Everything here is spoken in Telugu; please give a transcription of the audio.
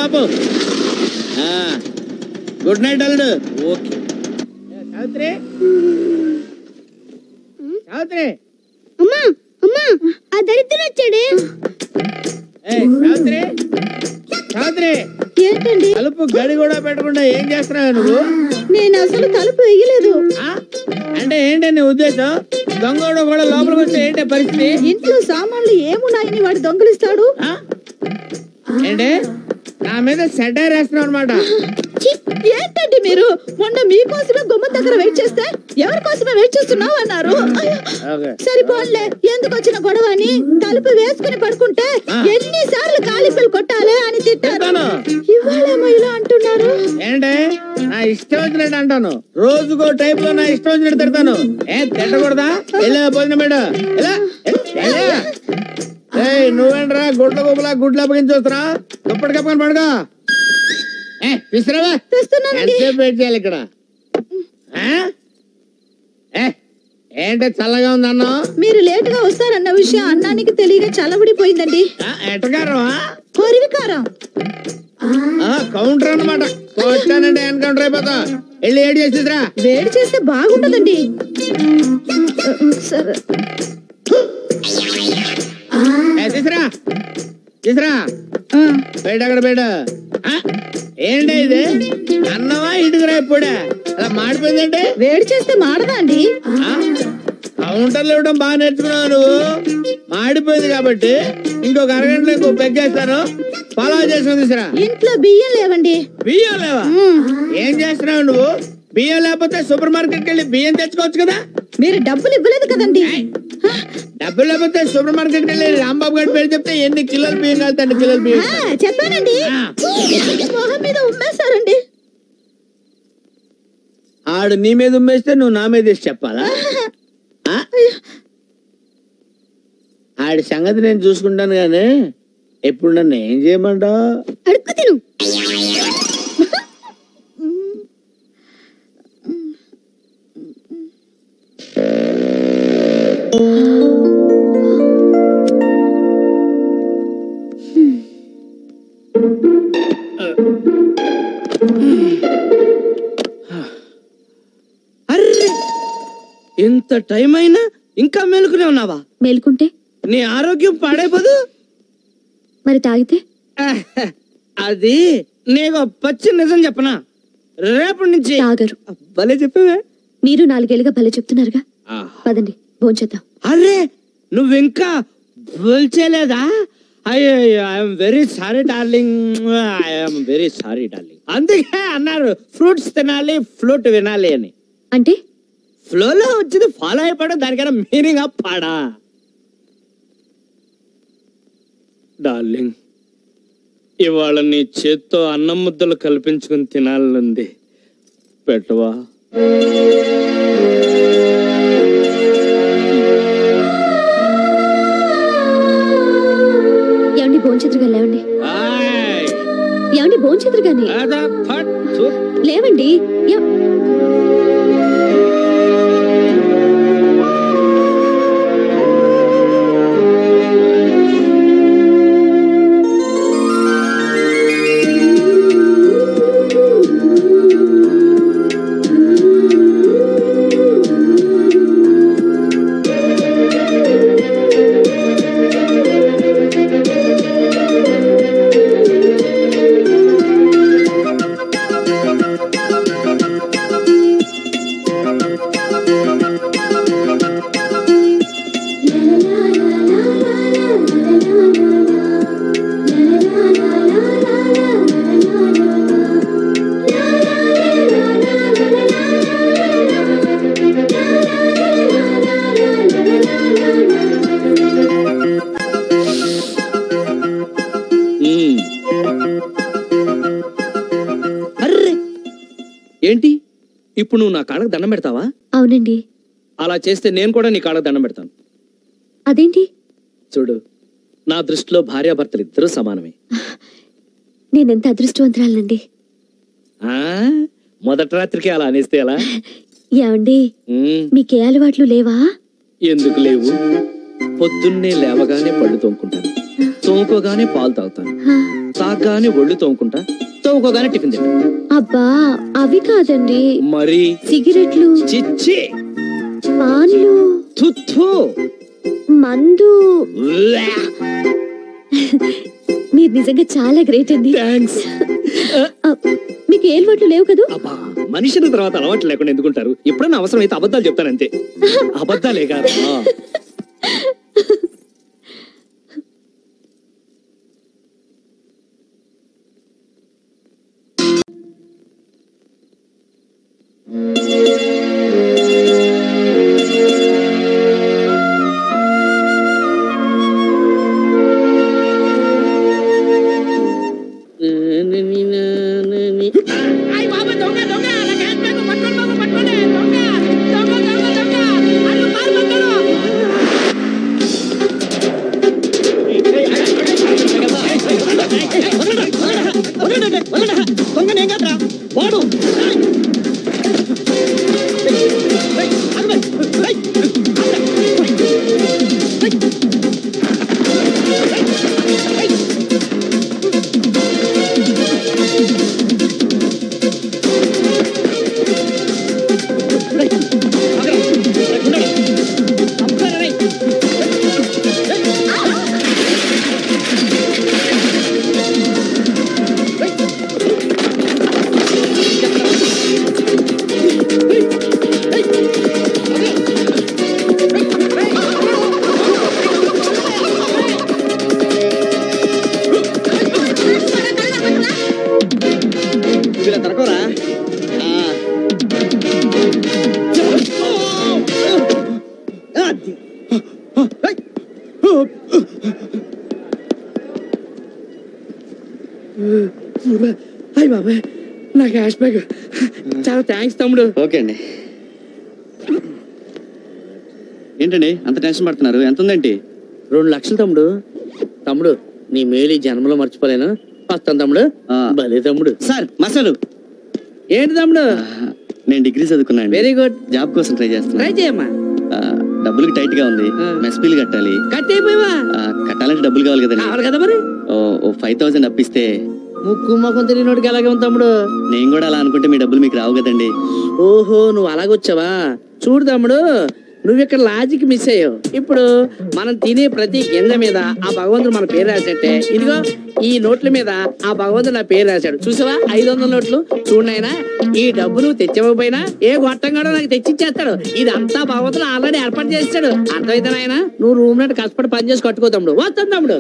బాబు. గుడ్ నైట్ అల్లుడు. ఓకే సావిత్రి. సావిత్రి అమ్మా అమ్మా ఆ దరిద్రుడు వచ్చాడే. సావిత్రి సావిత్రి ఏంటండి? తలుపు గడి కూడా పెట్టకుండా ఏం చేస్తున్నావు నువ్వు? నేను అసలు తలుపు వేయలేదు. అంటే ఏంటి నీ ఉద్దేశం? దొంగడు కూడా లోపలికి వస్తే ఏంటి పరిస్థితి? ఇంట్లో సామాన్లు ఏమున్నాయని వాడు దొంగలిస్తాడు. ఏంటి నా మీద సెటైర్ వేస్తున్నావు అనమాట? ఏంటండి మీరు? మొన్న మీకోసమే గుమ్మ దగ్గర వెయిట్ చేస్తే ఎవరి కోసమే వెయిట్ చేస్తున్నావు అన్నారు. సరిపోలే ఎందుకు వచ్చిన గొడవ అని తలుపు వేసుకుని పడుకుంటే ఎన్నిసార్లు కాలిఫీలు కొట్టాలి అని తిట్టారు. ఇవాళేమో ఇలా అంటున్నారు. ఏంటే నా ఇష్టం వచ్చినట్టు అంటాను. రోజుకో టైప్ లో నా ఇష్టం వచ్చినట్టు తిడతాను. తిట్టకూడదా? వెళ్ళా భోజనం మేడం. నువ్వేంట్రా గుడ్ల గుబలా గుడ్లు అప్పగించి వస్తున్నా? దుప్పటి కప్పుకొని పడుకో. చేయాలి ఇక్కడ. ఏంటి చల్లగా ఉంది అన్న? మీరు లేట్ గా వస్తారన్న విషయం అన్నానికి తెలియక చల్లబడిపోయిందండి. ఎట్టగారం కొరివికారం కౌంటర్ అన్నమాట. కొట్టానంటే ఎన్కౌంటర్ అయిపోతా. వెళ్ళి ఏడు చేసేదిరా. వేడి చేస్తే బాగుంటదండి. సరే తీసురా తీసురా. బయట అక్కడ బయట. ఏంటి ఇది? అన్నమా ఇటుకురా ఇప్పుడే అలా మాడిపోయిందంటే? వేడి చేస్తే మాడదా అండి? కౌంటర్లు ఇవ్వడం బాగా నేర్చుకున్నావు నువ్వు. మాడిపోయింది కాబట్టి ఇంకొక అరగంటలో ఇంకో పెగ్గేస్తాను. ఫాలో చేసుకుని తీసురా. ఇంట్లో బియ్యం లేవండి. బియ్యం లేవా? ఏం చేస్తున్నావు నువ్వు? బియ్యం లేకపోతే సూపర్ మార్కెట్కి వెళ్ళి బియ్యం తెచ్చుకోవచ్చు కదా. మీరు డబ్బులు ఇవ్వలేదు కదండి. డబ్బులు లేకపోతే సూపర్ మార్కెట్కి వెళ్ళి రాంబాబు గారి పేరు చెప్తే ఎన్ని కిలోలు బియ్యం కాదు. 2 కిలోలు బియ్యం చెప్పానండి. మొహం మీద ఉమ్మేశారండి. ఆడు నీ మీద ఉమ్మేస్తే నువ్వు నా మీద వేసి చెప్పాలా? ఆడి సంగతి నేను చూసుకుంటాను గానీ ఎప్పుడు నన్ను ఏం చేయమంటావు? అడుక్కు తిను. ఇంత టైం అయినా ఇంకా మేలుకునే ఉన్నావా? మేలుకుంటే నీ ఆరోగ్యం పాడైపోదు. మరి తాగితే? అది నీకు పచ్చి నిజం చెప్పనా? రేపటి నుంచి తాగరు. భలే చెప్పావే. మీరు 4 ఏళ్ళుగా భలే చెప్తున్నారుగా. పదండి భోంచేద్దాం. అరే నువ్వు ఇంకా భోంచేలేదా? అయ్యో I'm very sorry darling. I'm very sorry darling. అందుకే అన్నారు ఫ్రూట్స్ తినాలి ఫ్లూట్ వినాలి అని. అంటే ఫ్లోలో వచ్చింది ఫాలో అయిపోవడం దానికైనా మీనింగ్ పాడా? డార్లింగ్ ఇవాళ నీ చేత్తో అన్నం ముద్దలు కల్పించుకుని తినాలనుంది. పెట్టవా? ఏమండి భోంచేతురుగా లేవండి. ఏమండి భోంచేతురుగాని లేవండి. ఏంటి ఇప్పుడు నువ్వు నా కాళ్ళకు దండం పెడతావా? అవునండి. అలా చేస్తే నేను కూడా నీ కాళ్ళకు దండం పెడతాను. అదేంటి? చూడు నా దృష్టిలో భార్యాభర్తలు ఇద్దరూ సమానమే. నేనెంత అదృష్టవంతురాలండి. మొదటి రాత్రికి అలా అనేస్తే ఎలా? ఏమండి మీకే అలవాట్లు లేవా? ఎందుకు లేవు? పొద్దున్నే లేవగానే పళ్ళు తోముకుంటాను. తోముకోగానే పాలు తాగుతాను, తాగగానే ఒళ్ళు తోముకుంటా, తోముకోగానే టిఫిన్ తింటా. అబ్బా అవి కాదండి, మరి సిగరెట్లు, చిచ్చి, పాన్లు, తుత్తు, మందు. మీరు నిజంగా చాలా గ్రేట్ అండి. థ్యాంక్స్. మీకు ఏ అలవాట్లు లేవు కదా? అబ్బా, మనిషిన తర్వాత అలవాట్లు లేకుండా ఎందుకుంటారు? ఎప్పుడన్నా అవసరం అయితే అబద్ధాలు చెప్తానంతే. అబద్ధాలే కాదు. నా క్యాష్ బ్యాగ్. చాలా థ్యాంక్స్ తమ్ముడు. ఓకే అండి. ఏంటండి అంత టెన్షన్ పడుతున్నారు? ఎంత ఉందేంటి? 2 లక్షలు తమ్ముడు. తమ్ముడు నీ మేలు ఈ జన్మలో మర్చిపోలేను. వస్తాను తమ్ముడు. భలే తమ్ముడు. సార్ మసాలు ఏంటి తమ్ముడు? నేను డిగ్రీ చదువుకున్నాను. Very good. జాబ్ కోసం ట్రై చేస్తున్నా. ట్రై చేయమ్మా. డబ్బులకి టైట్ గా ఉంది. మెస్ బిల్ కట్టాలి. కట్ అయిపోయావా? కట్టాలంటే డబ్బులు కావాలి కదండి. కావాలి కదా మరి. 5,000 అప్పిస్తే. ముక్కు మొఖం తెలియనోడికి అలాగే ఉంది తమ్ముడు. నేను కూడా అలా అనుకుంటే మీ డబ్బులు మీకు రావు కదండి. ఓహో నువ్వు అలాగొచ్చావా? చూడు తమ్ముడు, నువ్వు ఇక్కడ లాజిక్ మిస్ అయ్యావు. ఇప్పుడు మనం తినే ప్రతి గింజ మీద ఆ భగవంతుడు మన పేరు రాసేటే, ఇదిగో ఈ నోట్ల మీద ఆ భగవంతుడు నా పేరు రాశాడు. చూసావా 500 నోట్లు? చూడనైనా ఈ డబ్బు నువ్వు తెచ్చకపోయినా ఏ గొట్టంగాడో నాకు తెచ్చిచ్చేస్తాడు. ఇదంతా భగవంతుడు ఆల్రెడీ ఏర్పాటు చేస్తాడు. అర్థమైతే నాయన నువ్వు రూమ్ నట్టు కష్టపడి పని చేసి కట్టుకో తమ్ముడు. వస్తాను తమ్ముడు.